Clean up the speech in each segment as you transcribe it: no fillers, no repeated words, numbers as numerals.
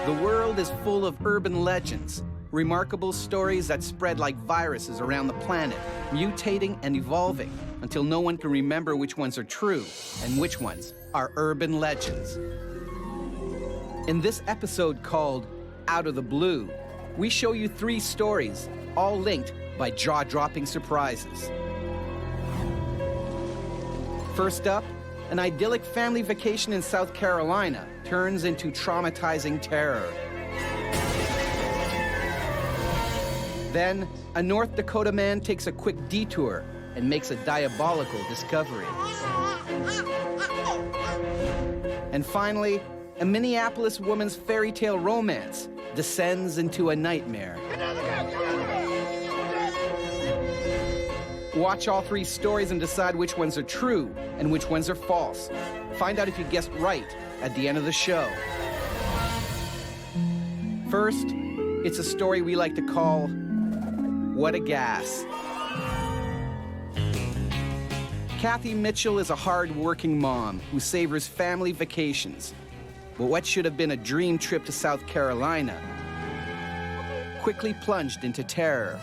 The world is full of urban legends, remarkable stories that spread like viruses around the planet, mutating and evolving until no one can remember which ones are true and which ones are urban legends. In this episode called Out of the Blue, we show you 3 stories, all linked by jaw-dropping surprises. First up, an idyllic family vacation in South Carolina turns into traumatizing terror. Then, a North Dakota man takes a quick detour and makes a diabolical discovery. And finally, a Minneapolis woman's fairy tale romance descends into a nightmare. Watch all 3 stories and decide which ones are true and which ones are false. Find out if you guessed right at the end of the show. First, it's a story we like to call What a Gas. Kathy Mitchell is a hard-working mom who savors family vacations. But what should have been a dream trip to South Carolina quickly plunged into terror.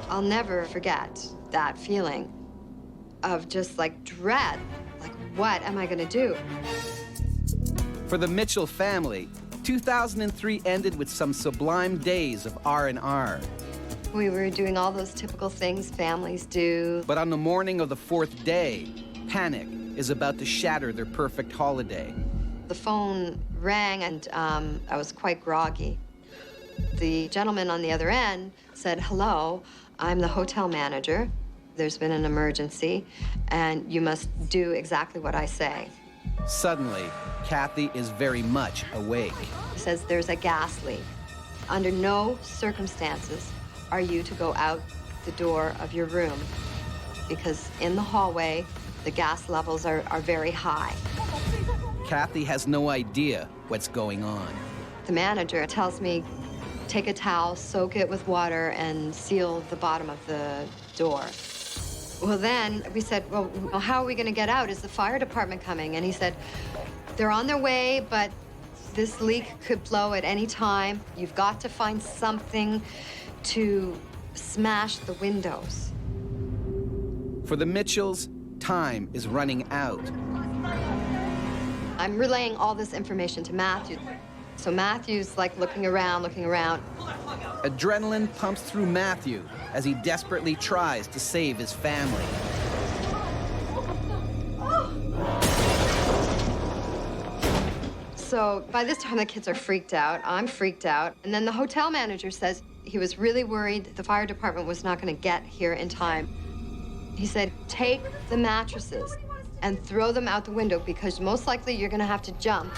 I'll never forget that feeling of just like dread. Like, what am I gonna do? For the Mitchell family, 2003 ended with some sublime days of R&R. We were doing all those typical things families do. But on the morning of the 4th day, panic is about to shatter their perfect holiday. The phone rang and I was quite groggy. The gentleman on the other end said, "Hello, I'm the hotel manager. There's been an emergency, and you must do exactly what I say." Suddenly, Kathy is very much awake. He says, "There's a gas leak. Under no circumstances are you to go out the door of your room, because in the hallway, the gas levels are very high." Kathy has no idea what's going on. The manager tells me, "Take a towel, soak it with water, and seal the bottom of the door." Well, then we said, well, how are we going to get out? Is the fire department coming? And he said, "They're on their way, but this leak could blow at any time. You've got to find something to smash the windows." For the Mitchells, time is running out. I'm relaying all this information to Matthew. So Matthew's like looking around. Adrenaline pumps through Matthew as he desperately tries to save his family. So by this time, the kids are freaked out. I'm freaked out. And then the hotel manager says he was really worried the fire department was not going to get here in time. He said, "Take the mattresses and throw them out the window because most likely you're going to have to jump."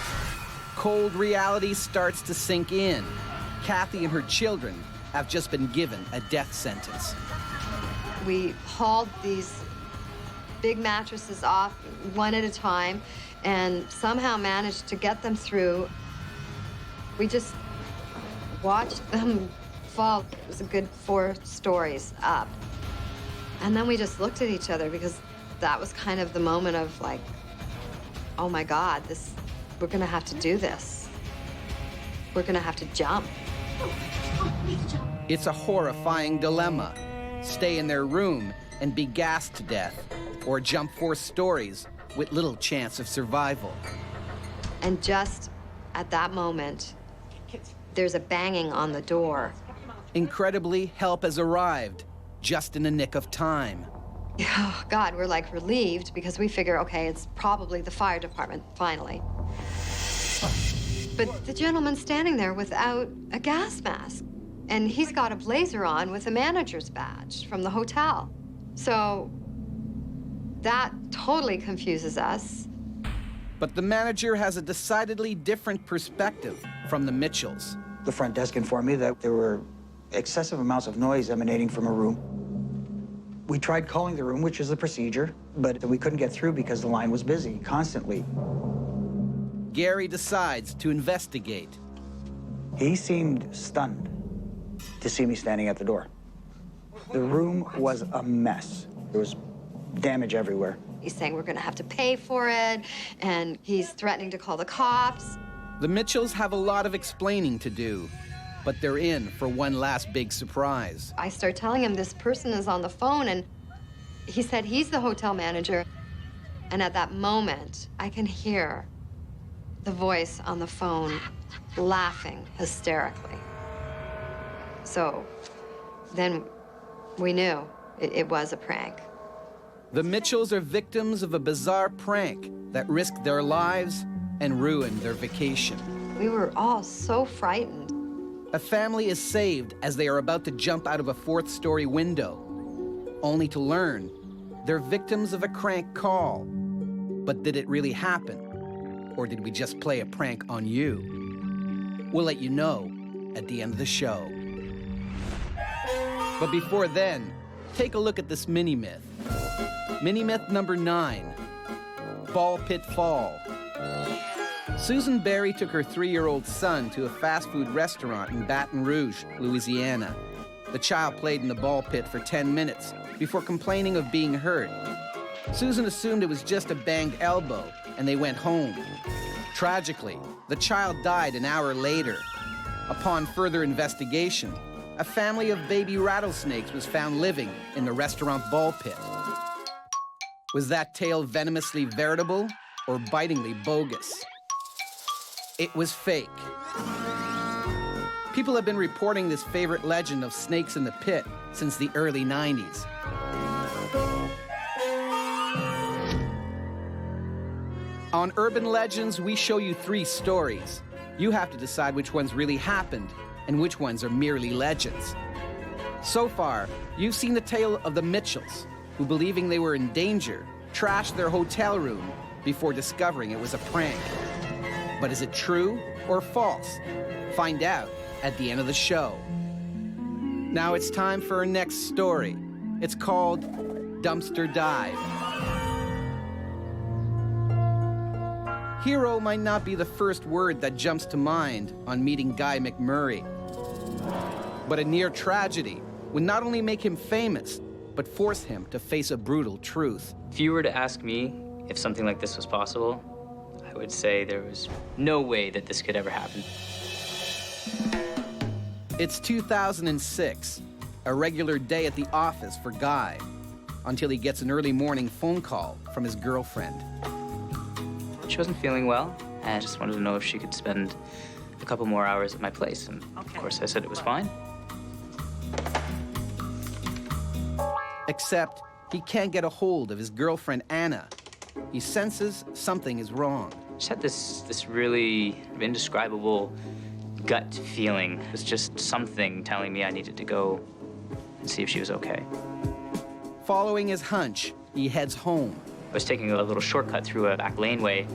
Cold reality starts to sink in. Kathy and her children have just been given a death sentence. We hauled these big mattresses off one at a time and somehow managed to get them through. We just watched them fall. It was a good 4 stories up. And then we just looked at each other because that was kind of the moment of like, oh my God, we're gonna have to do this. We're gonna have to jump. It's a horrifying dilemma. Stay in their room and be gassed to death, or jump 4 stories with little chance of survival. And just at that moment, there's a banging on the door. Incredibly, help has arrived, just in the nick of time. Oh, God, we're like relieved because we figure, okay, it's probably the fire department, finally. But the gentleman's standing there without a gas mask. And he's got a blazer on with a manager's badge from the hotel. So that totally confuses us. But the manager has a decidedly different perspective from the Mitchells. The front desk informed me that there were excessive amounts of noise emanating from a room. We tried calling the room, which is the procedure, but we couldn't get through because the line was busy constantly. Gary decides to investigate. He seemed stunned to see me standing at the door. The room was a mess. There was damage everywhere. He's saying we're gonna have to pay for it, and he's threatening to call the cops. The Mitchells have a lot of explaining to do, but they're in for one last big surprise. I start telling him this person is on the phone, and he said he's the hotel manager. And at that moment, I can hear the voice on the phone laughing hysterically. So then we knew it was a prank. The Mitchells are victims of a bizarre prank that risked their lives and ruined their vacation. We were all so frightened. A family is saved as they are about to jump out of a fourth-story window, only to learn they're victims of a crank call. But did it really happen? Or did we just play a prank on you? We'll let you know at the end of the show. But before then, take a look at this mini-myth. Mini-myth number 9, Ball Pit Fall. Susan Berry took her 3-year-old son to a fast food restaurant in Baton Rouge, Louisiana. The child played in the ball pit for 10 minutes before complaining of being hurt. Susan assumed it was just a banged elbow, and they went home. Tragically, the child died an hour later. Upon further investigation, a family of baby rattlesnakes was found living in the restaurant ball pit. Was that tale venomously veritable or bitingly bogus? It was fake. People have been reporting this favorite legend of snakes in the pit since the early 90s. On Urban Legends, we show you 3 stories. You have to decide which ones really happened and which ones are merely legends. So far, you've seen the tale of the Mitchells, who, believing they were in danger, trashed their hotel room before discovering it was a prank. But is it true or false? Find out at the end of the show. Now it's time for our next story. It's called Dumpster Dive. Hero might not be the first word that jumps to mind on meeting Guy McMurray. But a near tragedy would not only make him famous, but force him to face a brutal truth. If you were to ask me if something like this was possible, I would say there was no way that this could ever happen. It's 2006, a regular day at the office for Guy, until he gets an early morning phone call from his girlfriend. She wasn't feeling well, and I just wanted to know if she could spend a couple more hours at my place. And of course, I said it was fine. Except he can't get a hold of his girlfriend, Anna. He senses something is wrong. I just had this really indescribable gut feeling. It was just something telling me I needed to go and see if she was okay. Following his hunch, he heads home. I was taking a little shortcut through a back laneway.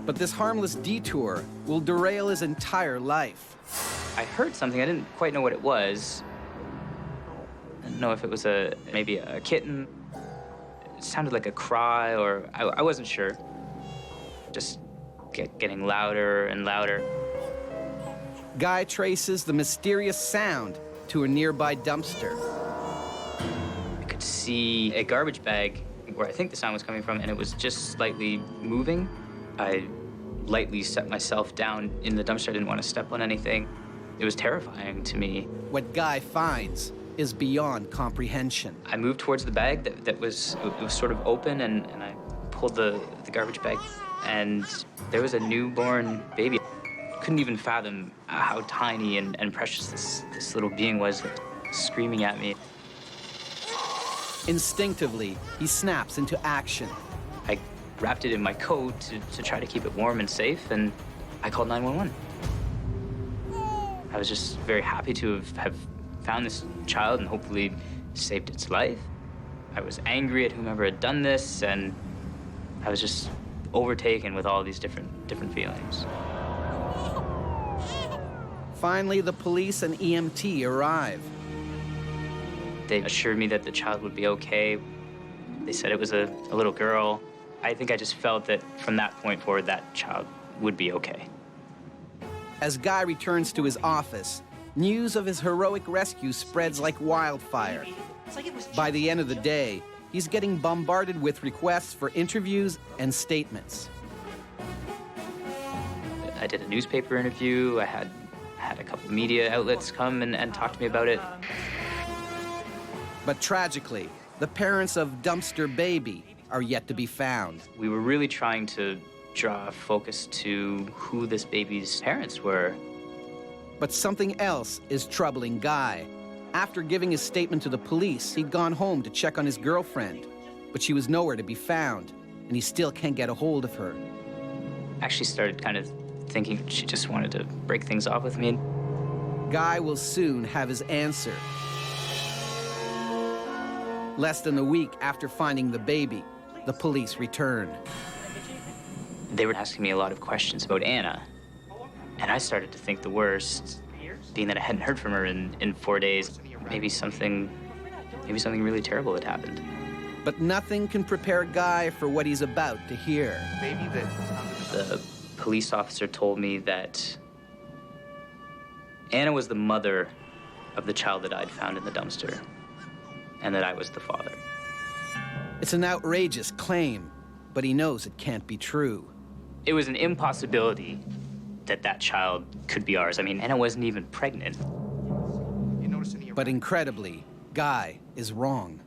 But this harmless detour will derail his entire life. I heard something. I didn't quite know what it was. I didn't know if it was maybe a kitten. It sounded like a cry, or I wasn't sure. Just getting louder and louder. Guy traces the mysterious sound to a nearby dumpster. I could see a garbage bag where I think the sound was coming from, and it was just slightly moving. I lightly set myself down in the dumpster. I didn't want to step on anything. It was terrifying to me. What Guy finds is beyond comprehension. I moved towards the bag it was sort of open, and I pulled the garbage bag, and there was a newborn baby. Couldn't even fathom how tiny and precious this little being was, screaming at me. Instinctively, he snaps into action. I wrapped it in my coat to try to keep it warm and safe, and I called 911. I was just very happy to have found this child and hopefully saved its life. I was angry at whomever had done this, and I was just overtaken with all these different feelings. Finally, the police and EMT arrive. They assured me that the child would be okay. They said it was a little girl. I think I just felt that from that point forward, that child would be okay. As Guy returns to his office, news of his heroic rescue spreads like wildfire. By the end of the day, he's getting bombarded with requests for interviews and statements. I did a newspaper interview. I had a couple media outlets come and talk to me about it. But tragically, the parents of Dumpster Baby are yet to be found. We were really trying to draw focus to who this baby's parents were. But something else is troubling Guy. After giving his statement to the police, he'd gone home to check on his girlfriend, but she was nowhere to be found, and he still can't get a hold of her. I actually started kind of thinking she just wanted to break things off with me. Guy will soon have his answer. Less than a week after finding the baby, the police return. They were asking me a lot of questions about Anna, and I started to think the worst, being that I hadn't heard from her in 4 days. Maybe something really terrible had happened. But nothing can prepare Guy for what he's about to hear. The police officer told me that Anna was the mother of the child that I'd found in the dumpster, and that I was the father. It's an outrageous claim, but he knows it can't be true. It was an impossibility that that child could be ours. I mean, Anna wasn't even pregnant. But incredibly, Guy is wrong.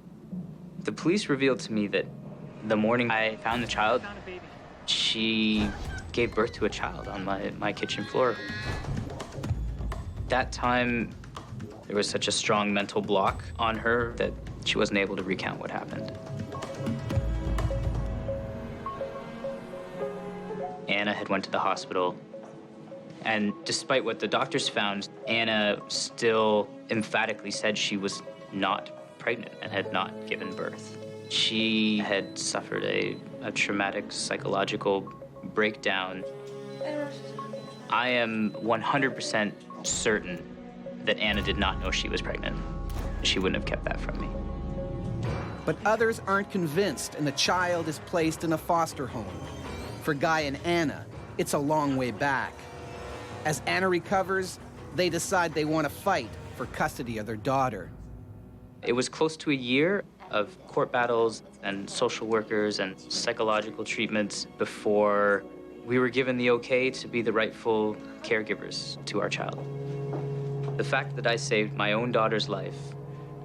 The police revealed to me that the morning I found the child, she gave birth to a child on my kitchen floor. That time, there was such a strong mental block on her that she wasn't able to recount what happened. Anna had went to the hospital, and despite what the doctors found, Anna still emphatically said she was not pregnant and had not given birth. She had suffered a traumatic psychological breakdown. I am 100% certain that Anna did not know she was pregnant. She wouldn't have kept that from me. But others aren't convinced, and the child is placed in a foster home. For Guy and Anna, it's a long way back. As Anna recovers, they decide they want to fight for custody of their daughter. It was close to a year of court battles and social workers and psychological treatments before we were given the okay to be the rightful caregivers to our child. The fact that I saved my own daughter's life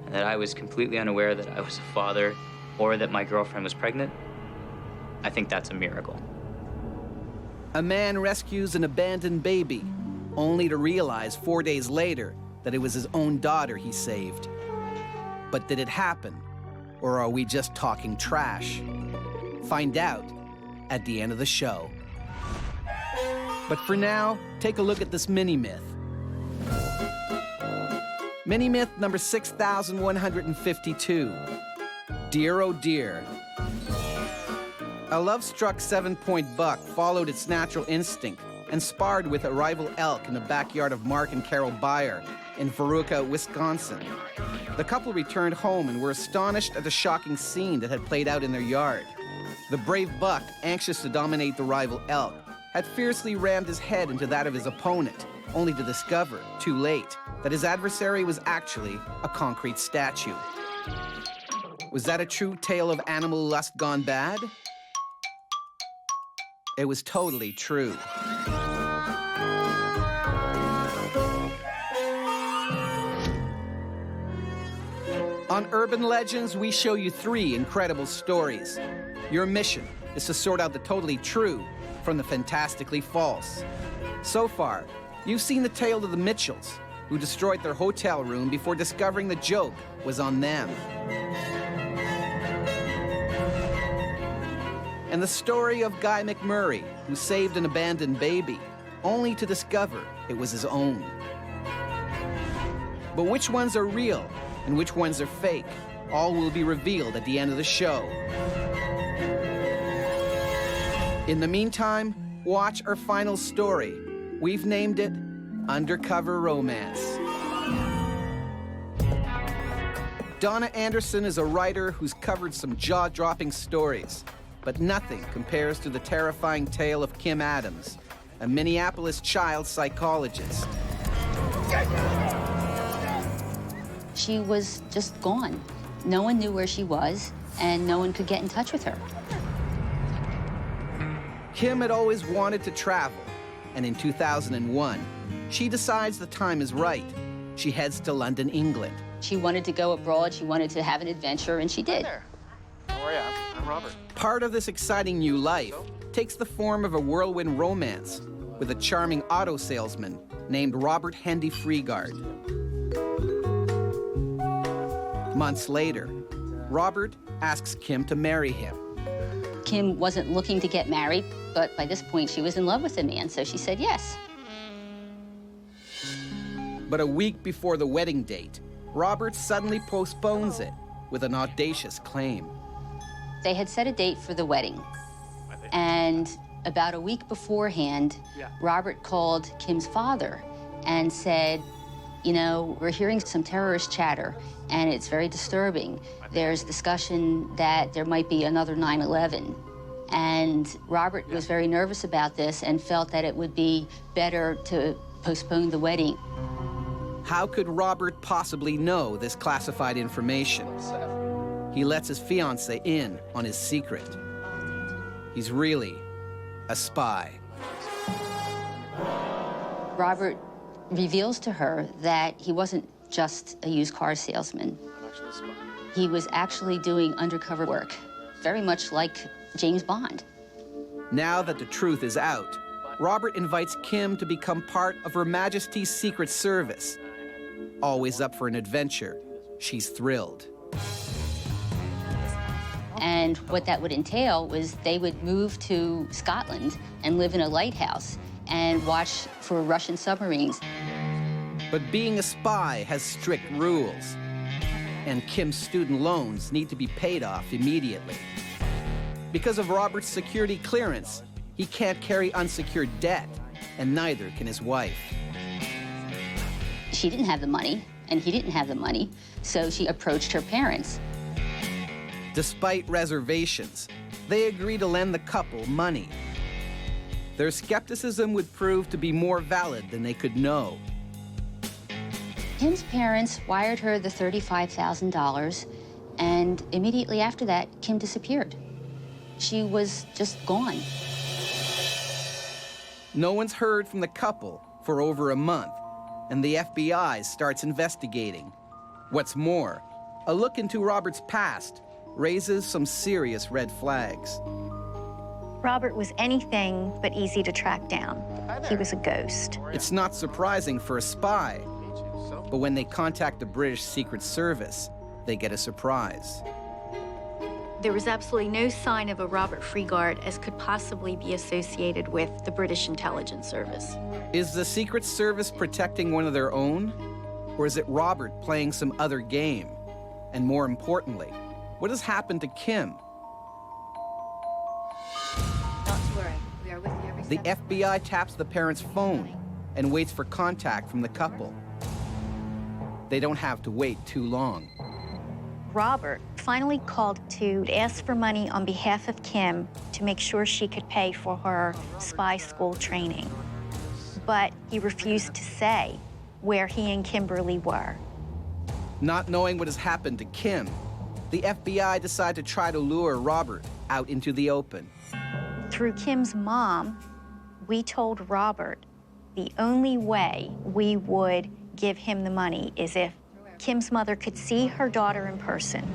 and that I was completely unaware that I was a father or that my girlfriend was pregnant, I think that's a miracle. A man rescues an abandoned baby, only to realize 4 days later that it was his own daughter he saved. But did it happen, or are we just talking trash? Find out at the end of the show. But for now, take a look at this mini-myth. Mini-myth number 6,152. Dear, oh dear. A love-struck 7-point buck followed its natural instinct and sparred with a rival elk in the backyard of Mark and Carol Beyer in Veruca, Wisconsin. The couple returned home and were astonished at the shocking scene that had played out in their yard. The brave buck, anxious to dominate the rival elk, had fiercely rammed his head into that of his opponent, only to discover, too late, that his adversary was actually a concrete statue. Was that a true tale of animal lust gone bad? It was totally true. On Urban Legends, we show you 3 incredible stories. Your mission is to sort out the totally true from the fantastically false. So far, you've seen the tale of the Mitchells, who destroyed their hotel room before discovering the joke was on them. And the story of Guy McMurray, who saved an abandoned baby, only to discover it was his own. But which ones are real and which ones are fake? All will be revealed at the end of the show. In the meantime, watch our final story. We've named it Undercover Romance. Donna Anderson is a writer who's covered some jaw-dropping stories, but nothing compares to the terrifying tale of Kim Adams, a Minneapolis child psychologist. She was just gone. No one knew where she was, and no one could get in touch with her. Kim had always wanted to travel, And in 2001, she decides the time is right. She heads to London, England. She wanted to go abroad, she wanted to have an adventure, and she did. Hi there. How are you? I'm Robert. Part of this exciting new life takes the form of a whirlwind romance with a charming auto salesman named Robert Hendy Freegard. Months later, Robert asks Kim to marry him. Kim wasn't looking to get married, but by this point she was in love with the man, so she said yes. But a week before the wedding date, Robert suddenly postpones it with an audacious claim. They had set a date for the wedding, and about a week beforehand, Robert called Kim's father and said, you know, we're hearing some terrorist chatter, and it's very disturbing. There's discussion that there might be another 9/11. And Robert was very nervous about this and felt that it would be better to postpone the wedding. How could Robert possibly know this classified information? He lets his fiancée in on his secret. He's really a spy. Robert reveals to her that he wasn't just a used car salesman. He was actually doing undercover work, very much like James Bond. Now that the truth is out, Robert invites Kim to become part of Her Majesty's Secret Service. Always up for an adventure, she's thrilled. And what that would entail was they would move to Scotland and live in a lighthouse and watch for Russian submarines. But being a spy has strict rules, and Kim's student loans need to be paid off immediately. Because of Robert's security clearance, he can't carry unsecured debt, and neither can his wife. She didn't have the money, and he didn't have the money, so she approached her parents. Despite reservations, they agree to lend the couple money. Their skepticism would prove to be more valid than they could know. Kim's parents wired her the $35,000, and immediately after that, Kim disappeared. She was just gone. No one's heard from the couple for over a month, and the FBI starts investigating. What's more, a look into Robert's past raises some serious red flags. Robert was anything but easy to track down. He was a ghost. It's not surprising for a spy, but when they contact the British Secret Service, they get a surprise. There was absolutely no sign of a Robert Freegard as could possibly be associated with the British Intelligence Service. Is the Secret Service protecting one of their own? Or is it Robert playing some other game? And more importantly, what has happened to Kim? Not to worry. We are with you every The step. FBI taps the parents' phone and waits for contact from the couple. They don't have to wait too long. Robert finally called to ask for money on behalf of Kim to make sure she could pay for her spy school training. But he refused to say where he and Kimberly were. Not knowing what has happened to Kim, the FBI decide to try to lure Robert out into the open. Through Kim's mom, we told Robert the only way we would give him the money is if Kim's mother could see her daughter in person.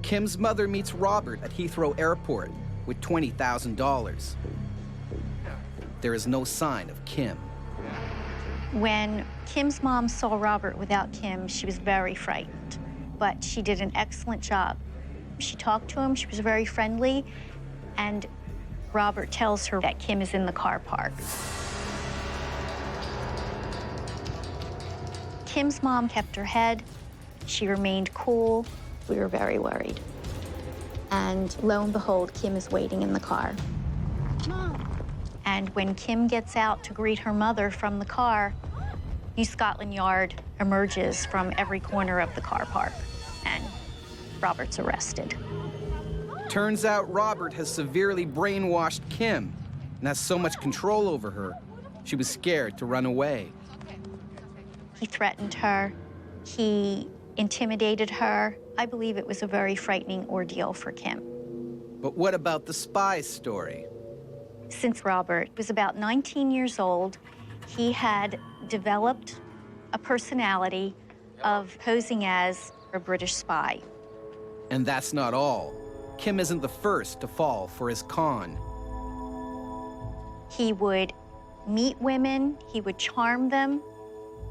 Kim's mother meets Robert at Heathrow Airport with $20,000. There is no sign of Kim. When Kim's mom saw Robert without Kim, she was very frightened, but she did an excellent job. She talked to him, she was very friendly, and Robert tells her that Kim is in the car park. Kim's mom kept her head. She remained cool. We were very worried. And lo and behold, Kim is waiting in the car. Mom. And when Kim gets out to greet her mother from the car, New Scotland Yard emerges from every corner of the car park, and Robert's arrested. Turns out Robert has severely brainwashed Kim and has so much control over her, she was scared to run away. He threatened her. He intimidated her. I believe it was a very frightening ordeal for Kim. But what about the spy story? Since Robert was about 19 years old, he had developed a personality of posing as a British spy. And that's not all. Kim isn't the first to fall for his con. He would meet women, he would charm them,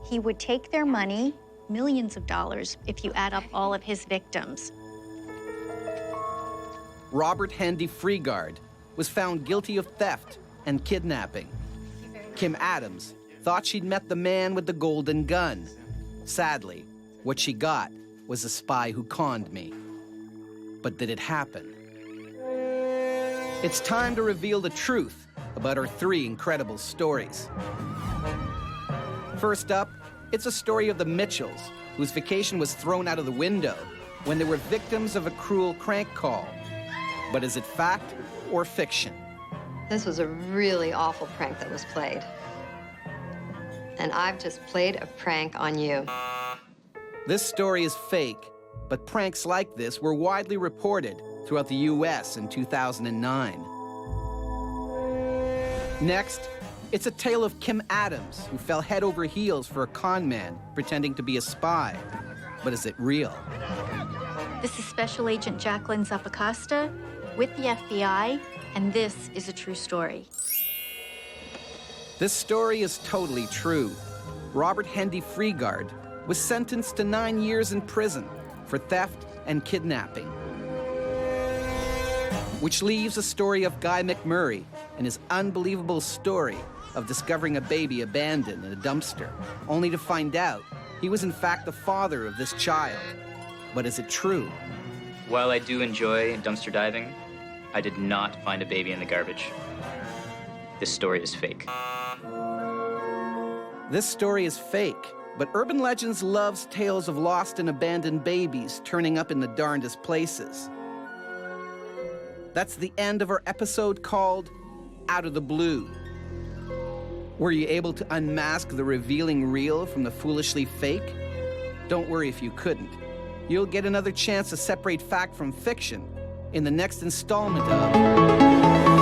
he would take their money, millions of dollars if you add up all of his victims. Robert Hendy Freegard was found guilty of theft and kidnapping. Kim Adams thought she'd met the man with the golden gun. Sadly, what she got was a spy who conned me. But did it happen? It's time to reveal the truth about our three incredible stories. First up, it's a story of the Mitchells, whose vacation was thrown out of the window when they were victims of a cruel crank call. But is it fact or fiction? This was a really awful prank that was played. And I've just played a prank on you. This story is fake, but pranks like this were widely reported throughout the US in 2009. Next, it's a tale of Kim Adams, who fell head over heels for a con man pretending to be a spy. But is it real? This is Special Agent Jacqueline Zappacosta with the FBI, and this is a true story. This story is totally true. Robert Hendy Freegard was sentenced to 9 years in prison for theft and kidnapping. Which leaves a story of Guy McMurray and his unbelievable story of discovering a baby abandoned in a dumpster, only to find out he was in fact the father of this child. But is it true? While I do enjoy dumpster diving, I did not find a baby in the garbage. This story is fake. This story is fake, but Urban Legends loves tales of lost and abandoned babies turning up in the darndest places. That's the end of our episode called Out of the Blue. Were you able to unmask the revealing real from the foolishly fake? Don't worry if you couldn't. You'll get another chance to separate fact from fiction in the next installment of